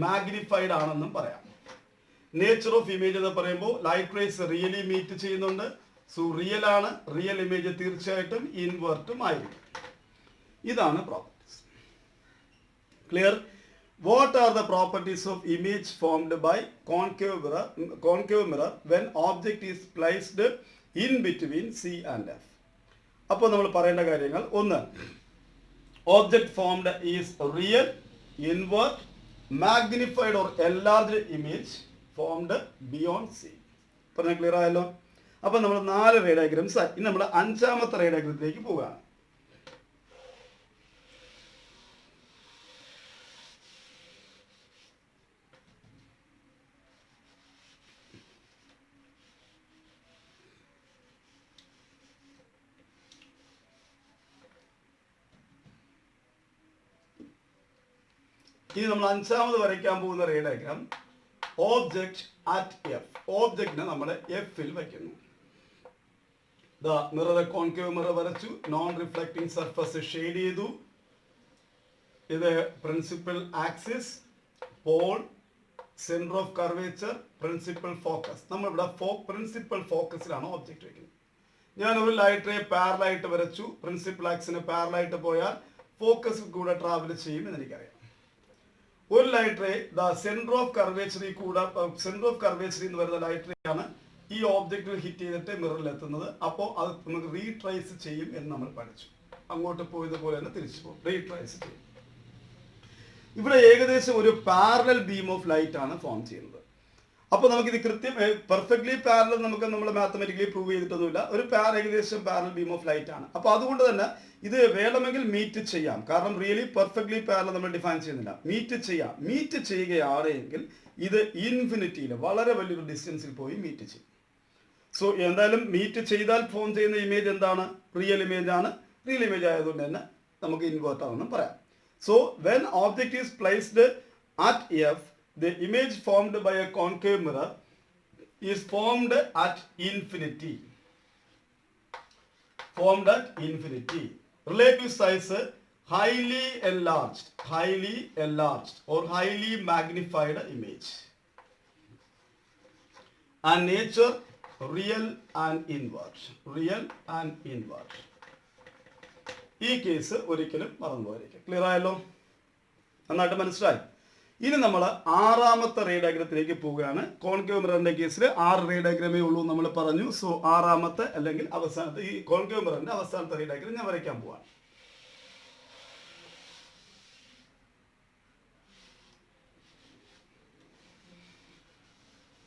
മാഗ്നിഫൈഡ് ആണെന്നും പറയാം. നേച്ചർ ഓഫ് ഇമേജ് എന്ന് പറയുമ്പോൾ ലൈറ്റ് റേസ് റിയലി മീറ്റ് ചെയ്യുന്നുണ്ട്. സോ റിയൽ ആണ്. റിയൽ ഇമേജ് തീർച്ചയായിട്ടും ഇൻവേർട്ടും ആയിരിക്കും. ഇതാണ് properties. Clear? What are the properties of image formed by concave mirror when object is placed in between C and F? അപ്പോൾ നമ്മൾ പറയേണ്ട കാര്യങ്ങൾ, ഒന്ന്, object formed is real, invert, magnified or enlarged image formed beyond C. പറഞ്ഞ clear ആയല്ലോ? അപ്പോൾ നമ്മൾ 4 ray diagrams ആയി. ഇനി നമ്മൾ 5ാമത്തെ റേ ഡയഗ്രത്തിലേക്ക് പോവുകയാണ്. ഇനി നമ്മൾ 5ാമത് വരയ്ക്കാൻ പോകുന്ന ray diagram object at F. ഓബ്ജക്റ്റിനെ നമ്മൾ എഫിൽ വയ്ക്കുന്നു. മിറർ കോൺകേവ് മിറർ വരച്ചു. നോൺ റിഫ്ലക്റ്റിംഗ് സർഫസ് ഷെയ്ഡ് ചെയ്തു. ഇത് principal axis, pole, centre of curvature, principal focus. നമ്മളിവിടെ പ്രിൻസിപ്പൽ ഫോക്കസിലാണ് ഓബ്ജക്റ്റ് വയ്ക്കുന്നത്. ഞാൻ ഒരു ലൈറ്റ് റേ പാരലായിട്ട് വരച്ചു. പ്രിൻസിപ്പൽ ആക്സിന് പാരലായിട്ട് പോയാൽ ഫോക്കസിൽ കൂടെ ട്രാവൽ ചെയ്യുമെന്ന് എനിക്കറിയാം. ഒരു ലൈറ്റ് റേ സെന്റർ ഓഫ് കർവേച്ചറിൽ കൂടെ, സെന്റർ ഓഫ് കർവേച്ചറി എന്ന് പറയുന്ന ലൈറ്റ് റേ ആണ് ഈ ഓബ്ജക്റ്റിൽ ഹിറ്റ് ചെയ്തിട്ട് മിററിൽ എത്തുന്നത്. അപ്പോൾ അത് നമുക്ക് റീട്രേസ് ചെയ്യും എന്ന് നമ്മൾ പഠിച്ചു. അങ്ങോട്ട് പോയതുപോലെ തന്നെ തിരിച്ചു പോകും, റീട്രേസ് ചെയ്യും. ഇവിടെ ഏകദേശം ഒരു പാരലൽ ബീം ഓഫ് ലൈറ്റ് ആണ് ഫോം ചെയ്യുന്നത്. അപ്പോൾ നമുക്കിത് കൃത്യം പെർഫെക്റ്റ്ലി പാരലൽ നമുക്ക് നമ്മൾ മാത്തമാറ്റിക്കലി പ്രൂവ് ചെയ്തിട്ടൊന്നുമില്ല. ഒരു ഏകദേശം പാരലൽ ബീം ഓഫ് ലൈറ്റ് ആണ്. അപ്പോൾ അതുകൊണ്ട് തന്നെ ഇത് വേണമെങ്കിൽ മീറ്റ് ചെയ്യാം. കാരണം റിയലി പെർഫെക്റ്റ്ലി പാരലൽ നമ്മൾ ഡിഫൈൻ ചെയ്യുന്നില്ല. മീറ്റ് ചെയ്യാം. മീറ്റ് ചെയ്യുകയാണെങ്കിൽ ഇത് ഇൻഫിനിറ്റിയിൽ വളരെ വലിയൊരു ഡിസ്റ്റൻസിൽ പോയി മീറ്റ് ചെയ്യും. സോ എന്തായാലും മീറ്റ് ചെയ്താൽ ഫോം ചെയ്യുന്ന ഇമേജ് എന്താണ്? റിയൽ ഇമേജ് ആണ്. റിയൽ ഇമേജ് ആയതുകൊണ്ട് തന്നെ നമുക്ക് ഇൻവേർട്ട് ആണെന്നും പറയാം. So when object is placed at F, the image formed by a concave mirror is formed at infinity. Formed at infinity. Relative size highly enlarged or highly magnified image. And nature real and invert. Real and invert. ഈ case ഒരിക്കലും മറന്നു പോയിരിക്കും. Clear ആയല്ലോ? നന്നായിട്ട് മനസ്സിലായി. ഇനി നമ്മൾ 6ാമത്തെ ray ഡയഗ്രത്തിലേക്ക് പോവുകയാണ്. കോൺകേവ് മിററിന്റെ കേസിൽ 6 റേ ഡയഗ്രമേ ഉള്ളൂ നമ്മൾ പറഞ്ഞു. സോ 6ാമത്തെ അല്ലെങ്കിൽ അവസാനത്തെ ഈ കോൺകേവ് മിററിന്റെ അവസാനത്തെ റേ ഡയഗ്രം ഞാൻ വരയ്ക്കാൻ പോവാണ്.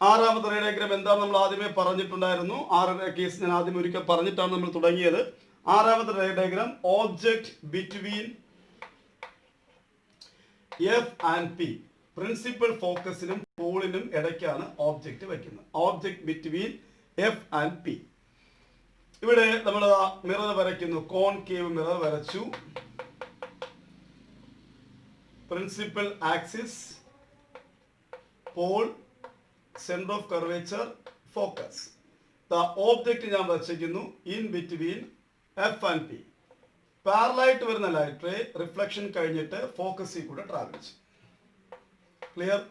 ആറാമത്തെ റേ ഡയഗ്രം എന്താണ് നമ്മൾ ആദ്യമേ പറഞ്ഞിട്ടുണ്ടായിരുന്നു. 6 കേസ് ഞാൻ ആദ്യം ഒരിക്കൽ പറഞ്ഞിട്ടാണ് നമ്മൾ തുടങ്ങിയത്. 6ാമത്തെ ray diagram object between F and P. Principal ഫോക്കസിനും പോളിനും ഇടയ്ക്കാണ് ഓബ്ജക്റ്റ് വയ്ക്കുന്നത്. Object between F and P. ഇവിടെ നമ്മൾ മിറർ വരയ്ക്കുന്നു. കോൺകേവ് മിറർ വരച്ചു. Principal axis, pole, centre of curvature, focus. Object ഞാൻ വച്ചിരിക്കുന്നു in between F and P. പാരലായിട്ട് വരുന്ന ലൈറ്റ് റേ റിഫ്ലക്ഷൻ കഴിഞ്ഞിട്ട് ഫോക്കസിൽ കൂടെ ട്രാവൽ ചെയ്യും. ക്ലിയർ?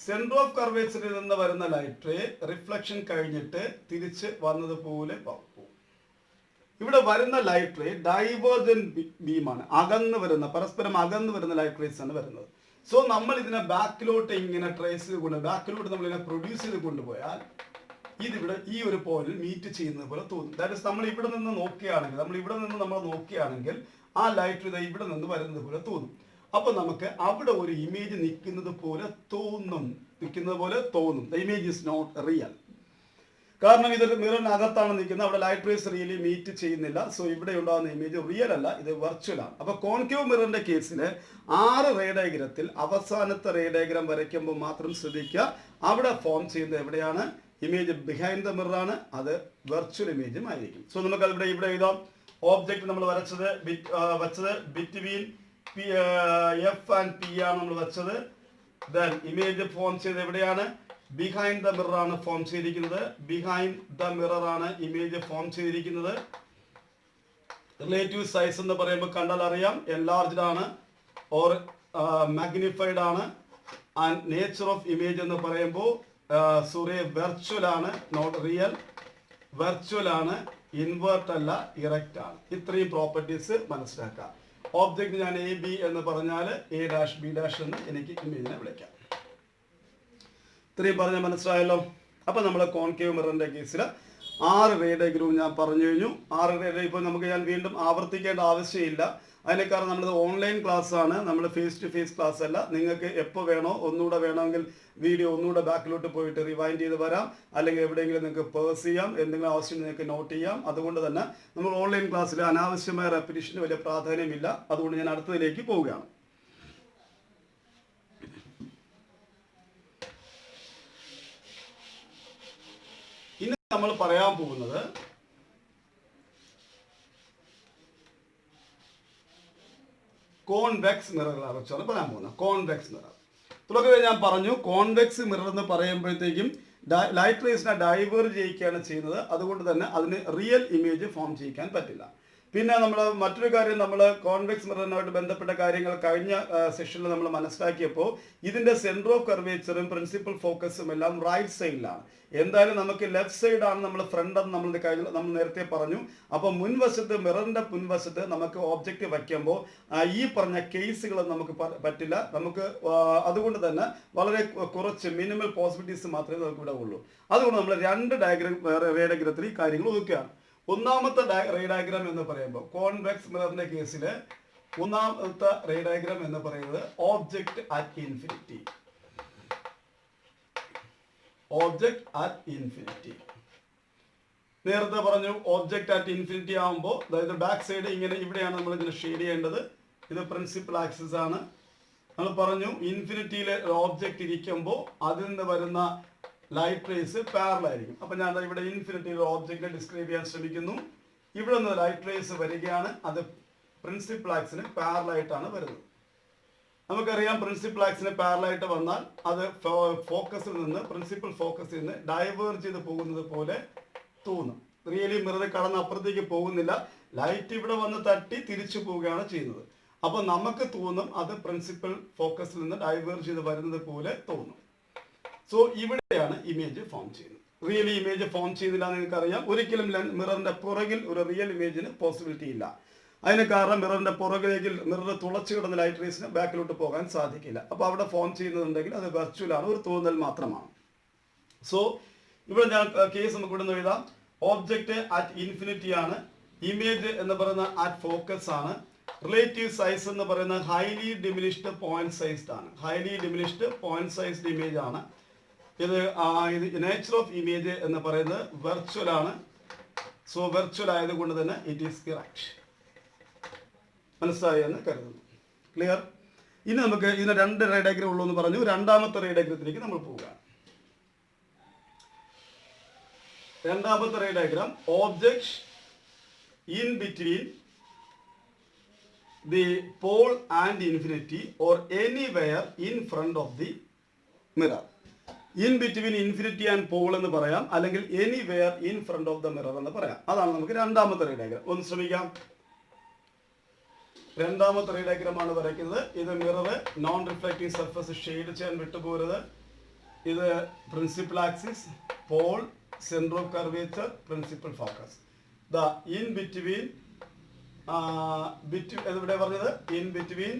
സെന്റർ ഓഫ് കർവേച്ചറിൽ നിന്ന് വരുന്ന ലൈറ്റ് റേ റിഫ്ലക്ഷൻ കഴിഞ്ഞിട്ട് തിരിച്ച് വന്നതുപോലെ പോകും. ഇവിടെ വരുന്ന ലൈറ്റ് റേ ഡൈവേർജന്റ് ബീമാണ്, അകന്ന് വരുന്ന, പരസ്പരം അകന്ന് വരുന്ന ലൈറ്റ് റേസ് ആണ് വരുന്നത്. സോ നമ്മൾ ഇതിനെ ബാക്കിലോട്ട് ഇങ്ങനെ ട്രേസ് ചെയ്ത് ബാക്കിലോട്ട് നമ്മൾ ഇതിനെ പ്രൊഡ്യൂസ് ചെയ്ത് കൊണ്ടുപോയാൽ ഇതിവിടെ ഈ ഒരു പോയിന്റിൽ മീറ്റ് ചെയ്യുന്നത് പോലെ തോന്നും. ദാറ്റ് ഇസ് നമ്മൾ ഇവിടെ നിന്ന് നോക്കുകയാണെങ്കിൽ ആ ലൈറ്റ് റേ ഇവിടെ നിന്ന് വരുന്നത് പോലെ തോന്നും. അപ്പൊ നമുക്ക് അവിടെ ഒരു ഇമേജ് നിൽക്കുന്നത് പോലെ തോന്നും. The image is not real. കാരണം ഇതൊരു മിററിനകത്താണ് നിൽക്കുന്നത്, അവിടെ ലൈറ്റ് റേസ് റിയലി മീറ്റ് ചെയ്യുന്നില്ല. സോ ഇവിടെ ഉണ്ടാകുന്ന ഇമേജ് റിയൽ അല്ല, ഇത് വെർച്വൽ ആണ്. അപ്പൊ കോൺകേവ് മിററിന്റെ കേസിൽ 6 റേ ഡയഗ്രത്തിൽ അവസാനത്തെ റേ ഡയഗ്രാം വരയ്ക്കുമ്പോൾ മാത്രം ശ്രദ്ധിക്കുക, അവിടെ ഫോം ചെയ്യുന്നത് എവിടെയാണ്? ഇമേജ് ബിഹൈൻഡ് ദ മിറർ ആണ്, അത് വെർച്വൽ ഇമേജും ആയിരിക്കും. സോ നമുക്ക് ഇവിടെ എഴുതാം. ഓബ്ജക്ട് നമ്മൾ വച്ചത് ബിറ്റ്വീൻ എഫ് ആൻഡ് പി ആണ് നമ്മൾ വെച്ചത്. ദെൻ ഇമേജ് ഫോം ചെയ്ത് എവിടെയാണ്? ബിഹൈൻഡ് ദ മിറർ ആണ് ഫോം ചെയ്തിരിക്കുന്നത്. ബിഹൈൻഡ് ദ മിറർ ആണ് ഇമേജ് ഫോം ചെയ്തിരിക്കുന്നത്. റിലേറ്റീവ് സൈസ് എന്ന് പറയുമ്പോൾ കണ്ടാൽ അറിയാം, എൻലാർജ്ഡ് ആണ് ഓർ മാഗ്നിഫൈഡ് ആണ്. ആൻഡ് നേച്ചർ ഓഫ് ഇമേജ് എന്ന് പറയുമ്പോൾ വെർച്വൽ ആണ്, നോട്ട് റിയൽ. വെർച്വൽ ആണ്, ഇൻവേർട്ട് അല്ല, ഇറക്റ്റ് ആണ്. ഇത്രയും പ്രോപ്പർട്ടീസ് മനസ്സിലാക്കാം. ഓബ്ജക്ട് ഞാൻ എ ബി എന്ന് പറഞ്ഞാൽ എ ഡാഷ് ബി ഡാഷ് എന്ന് എനിക്ക് ഇമേജിനെ വിളിക്കാം. ഇത്രയും പറഞ്ഞാൽ മനസ്സിലായല്ലോ. അപ്പൊ നമ്മൾ കോൺകേവ് മിററിന്റെ കേസിൽ 6 റേ ഡയഗ്രം ഞാൻ പറഞ്ഞു കഴിഞ്ഞു. 6 റേ ഡയഗ്രം ഇപ്പോൾ നമുക്ക് ഞാൻ വീണ്ടും ആവർത്തിക്കേണ്ട ആവശ്യമില്ല. അതിന് കാരണം നമ്മളത് ഓൺലൈൻ ക്ലാസ് ആണ്, നമ്മൾ ഫേസ് ടു ഫേസ് ക്ലാസ് അല്ല. നിങ്ങൾക്ക് എപ്പോൾ വേണോ ഒന്നുകൂടെ വേണമെങ്കിൽ വീഡിയോ ഒന്നുകൂടെ ബാക്കിലോട്ട് പോയിട്ട് റിവൈൻഡ് ചെയ്ത് വരാം, അല്ലെങ്കിൽ എവിടെയെങ്കിലും നിങ്ങൾക്ക് പേഴ്സ് ചെയ്യാം, എന്തെങ്കിലും ആവശ്യം നിങ്ങൾക്ക് നോട്ട് ചെയ്യാം. അതുകൊണ്ട് തന്നെ നമ്മൾ ഓൺലൈൻ ക്ലാസ്സിൽ അനാവശ്യമായ റെപ്പിറ്റേഷന് വലിയ പ്രാധാന്യമില്ല. അതുകൊണ്ട് ഞാൻ അടുത്തതിലേക്ക് പോവുകയാണ്. ഇനി നമ്മൾ പറയാൻ പോകുന്നത് കോൺവെക്സ് മിററുകളെ കുറിച്ചാണ് പറയാൻ പോകുന്നത്. കോൺവെക്സ് മിറർ തുടക്കത്തിൽ ഞാൻ പറഞ്ഞു, കോൺവെക്സ് മിറർ എന്ന് പറയുമ്പോഴത്തേക്കും ലൈറ്റ് റേസിനെ ഡൈവേർജ് ചെയ്യിക്കുകയാണ് ചെയ്യുന്നത്. അതുകൊണ്ട് തന്നെ അതിന് റിയൽ ഇമേജ് ഫോം ചെയ്യിക്കാൻ പറ്റില്ല. പിന്നെ നമ്മൾ മറ്റൊരു കാര്യം, നമ്മൾ കോൺവെക്സ് മിററിനായിട്ട് ബന്ധപ്പെട്ട കാര്യങ്ങൾ കഴിഞ്ഞ സെഷനിൽ നമ്മൾ മനസ്സിലാക്കിയപ്പോൾ ഇതിന്റെ സെന്റർ ഓഫ് കർവേച്ചറും പ്രിൻസിപ്പൽ ഫോക്കസും എല്ലാം റൈറ്റ് സൈഡിലാണ്. എന്തായാലും നമുക്ക് ലെഫ്റ്റ് സൈഡ് ആണ് നമ്മൾ ഫ്രണ്ട് എന്ന് നമ്മൾ നേരത്തെ പറഞ്ഞു. അപ്പോൾ മുൻവശത്ത്, മിററിന്റെ മുൻവശത്ത് നമുക്ക് ഓബ്ജക്റ്റ് വയ്ക്കുമ്പോൾ ഈ പറഞ്ഞ കേസുകൾ നമുക്ക് പറ്റില്ല. നമുക്ക് അതുകൊണ്ട് തന്നെ വളരെ കുറച്ച് മിനിമൽ പോസിബിലിറ്റീസ് മാത്രമേ നമുക്ക് ഇവിടെ ഉള്ളൂ. അതുകൊണ്ട് നമ്മൾ 2 റേ ഡയഗ്രത്തിൽ ഈ കാര്യങ്ങൾ ഒതുക്കുകയാണ്. ഒന്നാമത്തെ റേ ഡയഗ്രാം എന്ന് പറയുമ്പോൾ കോൺവെക്സ് മിററിന്റെ കേസിൽ ഒന്നാമത്തെ റേ ഡയഗ്രാം എന്ന് പറയുന്നത് object at infinity. Object at infinity നേരത്തെ പറഞ്ഞു. ഓബ്ജക്റ്റ് അറ്റ് ഇൻഫിനിറ്റി ആകുമ്പോൾ, അതായത് ബാക്ക് സൈഡ് ഇങ്ങനെ ഇവിടെയാണ് നമ്മൾ ഇതിനെ ഷെയ്ഡ് ചെയ്യേണ്ടത്. ഇത് പ്രിൻസിപ്പൽ ആക്സിസ് ആണ്. നമ്മൾ പറഞ്ഞു ഇൻഫിനിറ്റിയിൽ ഓബ്ജക്റ്റ് ഇരിക്കുമ്പോൾ അതിൽ നിന്ന് വരുന്ന ലൈറ്റ് റേസ് പാരലൽ ആയിരിക്കും. അപ്പൊ ഞാൻ ഇവിടെ ഇൻഫിനിറ്റിയിൽ ഓബ്ജക്റ്റിനെ ഡിസ്ക്രൈബ് ചെയ്യാൻ ശ്രമിക്കുന്നു. ഇവിടെ നിന്ന് ലൈറ്റ് റേസ് വരികയാണ്, അത് പ്രിൻസിപ്പൽ ആക്സിന് പാരലൽ ആയിട്ടാണ് വരുന്നത്. നമുക്കറിയാം പ്രിൻസിപ്പൽ ആക്സിന് പാരലൽ ആയിട്ട് വന്നാൽ അത് ഫോക്കസിൽ നിന്ന്, പ്രിൻസിപ്പൽ ഫോക്കസിൽ നിന്ന് ഡൈവേർജ് ചെയ്ത് പോകുന്നത് പോലെ തോന്നും. റിയലി മിറർ കടന്ന് അപ്പുറത്തേക്ക് പോകുന്നില്ല, ലൈറ്റ് ഇവിടെ വന്ന് തട്ടി തിരിച്ചു പോവുകയാണ് ചെയ്യുന്നത്. അപ്പൊ നമുക്ക് തോന്നും അത് പ്രിൻസിപ്പൽ ഫോക്കസിൽ നിന്ന് ഡൈവേർജ് ചെയ്ത് വരുന്നത് പോലെ തോന്നും. സോ ഇവിടെയാണ് ഇമേജ് ഫോം ചെയ്യുന്നത്. റിയലി ഇമേജ് ഫോം ചെയ്തില്ല എന്ന് നിങ്ങൾക്കറിയാം. ഒരിക്കലും മിററിന്റെ പുറകിൽ ഒരു റിയൽ ഇമേജിന് പോസിബിലിറ്റി ഇല്ല. അതിന് കാരണം മിററിന്റെ പുറകിലേക്ക് മിറർ തുളച്ചു കിടന്ന ലൈറ്റ് റേസിന് ബാക്കിലോട്ട് പോകാൻ സാധിക്കില്ല. അപ്പോൾ അവിടെ ഫോം ചെയ്യുന്നുണ്ടെങ്കിൽ അത് വെർച്വൽ ആണ്, ഒരു തോന്നൽ മാത്രമാണ്. സോ ഇവിടെ ഞാൻ കേസ് നമുക്ക് ഇവിടെ നിന്ന് എഴുതാം. ഓബ്ജക്റ്റ് അറ്റ് ഇൻഫിനിറ്റി ആണ്, ഇമേജ് എന്ന് പറയുന്ന അറ്റ് ഫോക്കസ് ആണ്. റിലേറ്റീവ് സൈസ് എന്ന് പറയുന്നത് ഹൈലി ഡിമിനിഷ്ഡ് പോയിന്റ് സൈസ്ഡ് ആണ്. Highly diminished point sized image ആണ്. ഇത് നേച്ചർ ഓഫ് ഇമേജ് എന്ന് പറയുന്നത് വെർച്വൽ ആണ്. സോ വെർച്വൽ ആയതുകൊണ്ട് തന്നെ ഇറ്റ് ഈസ് കറക്റ്റ്. മനസ്സിലായി എന്ന് കരുതുന്നു. ക്ലിയർ? ഇനി നമുക്ക് ഇതിന് 2 റേ ഡയഗ്രം ഉള്ളൂ എന്ന് പറഞ്ഞു. രണ്ടാമത്തെ റേ ഡയഗ്രത്തിലേക്ക് നമ്മൾ പോവുക. രണ്ടാമത്തെ ray diagram object in between the pole and infinity or anywhere in front of the mirror. In between infinity and pole എന്ന് പറയാം, അല്ലെങ്കിൽ anywhere in front of the mirror എന്ന് പറയാം. അതാണ് നമുക്ക് രണ്ടാമത്തെ റേ ഡയഗ്രാം. ഒന്ന് ശ്രമിക്കാം. രണ്ടാമത്തെ റേ ഡയഗ്രാം ആണ് വരയ്ക്കുന്നത്. ഇത് mirror, non reflecting surface shade ചെയ്യാൻ വിട്ടുപോരുത്. ഇത് principal axis, pole, centre of curvature, principal focus. ദാ ഇൻ ബിറ്റ്വീൻ ഇവിടെ പറഞ്ഞത് in between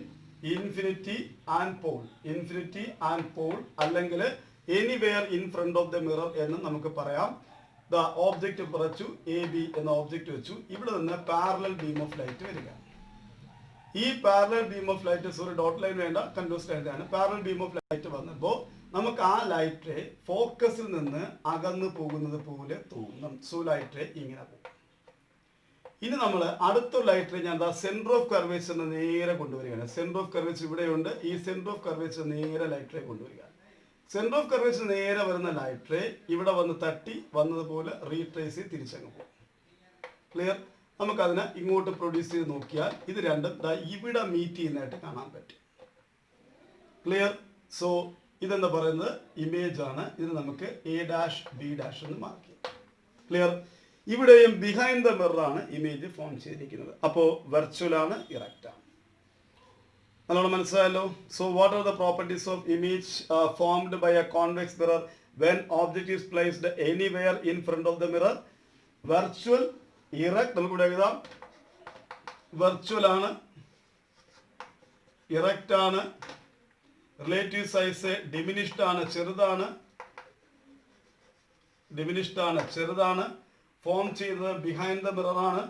infinity and pole, infinity and pole അല്ലെങ്കിൽ anywhere in front of the mirror എന്ന് നമുക്ക് പറയാം. ദ ഓബ്ജക്റ്റ് വരച്ചു, എ ബി എന്ന ഓബ്ജക്റ്റ് വെച്ചു. ഇവിടെ നിന്ന് പാരലൽ ബീം ഓഫ് ലൈറ്റ് വരിക. ഈ parallel beam of light, sorry dot line വേണ്ട, കണ്ടിന്യൂസ് ലൈൻ ആണ്. പാരലൽ ബീം ഓഫ് ലൈറ്റ് വന്നപ്പോൾ നമുക്ക് ആ ലൈറ്റ് ഫോക്കസിൽ നിന്ന് അകന്നു പോകുന്നത് പോലെ തോന്നും. സോ ലൈറ്റ് ഇങ്ങനെ പോകും. ഇനി നമ്മൾ അടുത്ത ലൈറ്റ് ഞാൻ സെന്റർ ഓഫ് കർവേച്ചറിന് നേരെ കൊണ്ടുവരികയാണ്. സെന്റർ ഓഫ് കർവേച്ചർ ഇവിടെയുണ്ട്. ഈ സെന്റർ ഓഫ് കർവേച്ചർ നേരെ ലൈറ്റ് കൊണ്ടുവരിക. സെന്റർ ഓഫ് കർവേച്ചർ നേരെ വരുന്ന ലൈറ്റ് ഇവിടെ വന്ന് തട്ടി വന്നതുപോലെ റീട്രേസ് ചെയ്ത് തിരിച്ചങ്ങ് പോകും. ക്ലിയർ? നമുക്കതിനെ ഇങ്ങോട്ട് പ്രൊഡ്യൂസ് ചെയ്ത് നോക്കിയാൽ ഇത് രണ്ടും ഇവിടെ മീറ്റ് ചെയ്യുന്നതായിട്ട് കാണാൻ പറ്റും. ക്ലിയർ? സോ ഇതെന്താ പറയുന്നത് ഇമേജ് ആണ്. ഇത് നമുക്ക് എ ഡാഷ് ബി ഡാഷ് എന്ന് മാർക്ക് ചെയ്യാം. ക്ലിയർ? ഇവിടെയും ബിഹൈൻഡ് ദ മിറർ ആണ് ഇമേജ് ഫോം ചെയ്തിരിക്കുന്നത്. അപ്പോൾ വെർച്വൽ ആണ്, ഇറക്റ്റ് ആണ്. നല്ലോണം മനസ്സിലായല്ലോ. So what are the properties of image formed by a convex mirror when object is placed anywhere in front of the mirror? Virtual, erect. നമുക്ക് ഇവിടെ എഴുതാം. വെർച്വൽ ആണ്, ഇറക്റ്റ് ആണ്, റിലേറ്റീവ് സൈസ് ഡിമിനിഷ്ഡ് ആണ്, ചെറുതാണ്, ഡിമിനിഷ്ഡ് ആണ്, ചെറുതാണ്. ഫോം ചെയ്തത് ബിഹൈൻഡ് ദ മിറർ ആണ്,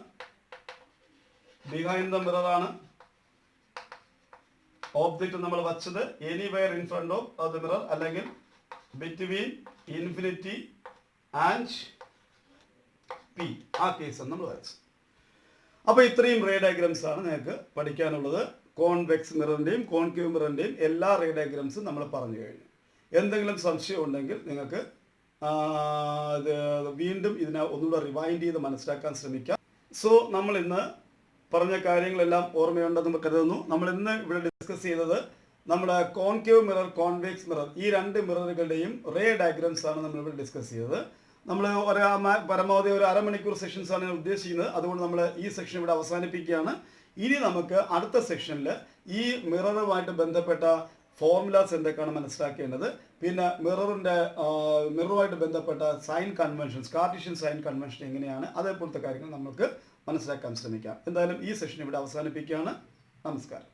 ബിഹൈൻഡ് ദ മിറർ ആണ്. ഓബ്ജക്റ്റ് നമ്മൾ വച്ചത് anywhere in front of the mirror അല്ലെങ്കിൽ ബിറ്റ്വീൻ ഇൻഫിനിറ്റി ആൻഡ് പി, ആ കേസ് നമ്മൾ വരച്ചു. അപ്പോൾ ഇത്രയും റേ ഡയഗ്രാംസ് ആണ് നിങ്ങൾക്ക് പഠിക്കാനുള്ളത്. കോൺവെക്സ് മിററിൻ്റെയും കോൺകേവ് മിററിൻ്റെയും എല്ലാ റേ ഡയഗ്രാംസും നമ്മൾ പറഞ്ഞു കഴിഞ്ഞു. എന്തെങ്കിലും സംശയം ഉണ്ടെങ്കിൽ നിങ്ങൾക്ക് വീണ്ടും ഇതിനെ ഒന്നുകൂടെ റിവൈൻഡ് ചെയ്ത് മനസ്സിലാക്കാൻ ശ്രമിക്കാം. സോ നമ്മൾ ഇന്ന് പറഞ്ഞ കാര്യങ്ങളെല്ലാം ഓർമ്മയുണ്ടെന്ന് കരുതുന്നു. നമ്മൾ ഇന്ന് ഇവിടെ ഡിസ്കസ് ചെയ്തത് നമ്മുടെ കോൺകേവ് മിറർ, കോൺവെക്സ് മിറർ, ഈ രണ്ട് മിററുകളുടെയും റേ ഡയഗ്രാംസ് ആണ് നമ്മളിവിടെ ഡിസ്കസ് ചെയ്തത്. നമ്മൾ പരമാവധി ഒരു അരമണിക്കൂർ സെഷൻസ് ആണ് ഉദ്ദേശിക്കുന്നത്. അതുകൊണ്ട് നമ്മൾ ഈ സെക്ഷൻ ഇവിടെ അവസാനിപ്പിക്കുകയാണ്. ഇനി നമുക്ക് അടുത്ത സെക്ഷനിൽ ഈ മിററുമായിട്ട് ബന്ധപ്പെട്ട ഫോർമുലാസ് എന്തൊക്കെയാണ് മനസ്സിലാക്കേണ്ടത്, പിന്നെ മിററുമായിട്ട് ബന്ധപ്പെട്ട sign conventions, Cartesian sign convention എങ്ങനെയാണ്, അതേപോലത്തെ കാര്യങ്ങൾ നമുക്ക് മനസ്സിലാക്കാൻ ശ്രമിക്കാം. എന്തായാലും ഈ സെഷൻ ഇവിടെ അവസാനിപ്പിക്കുകയാണ്. നമസ്കാരം.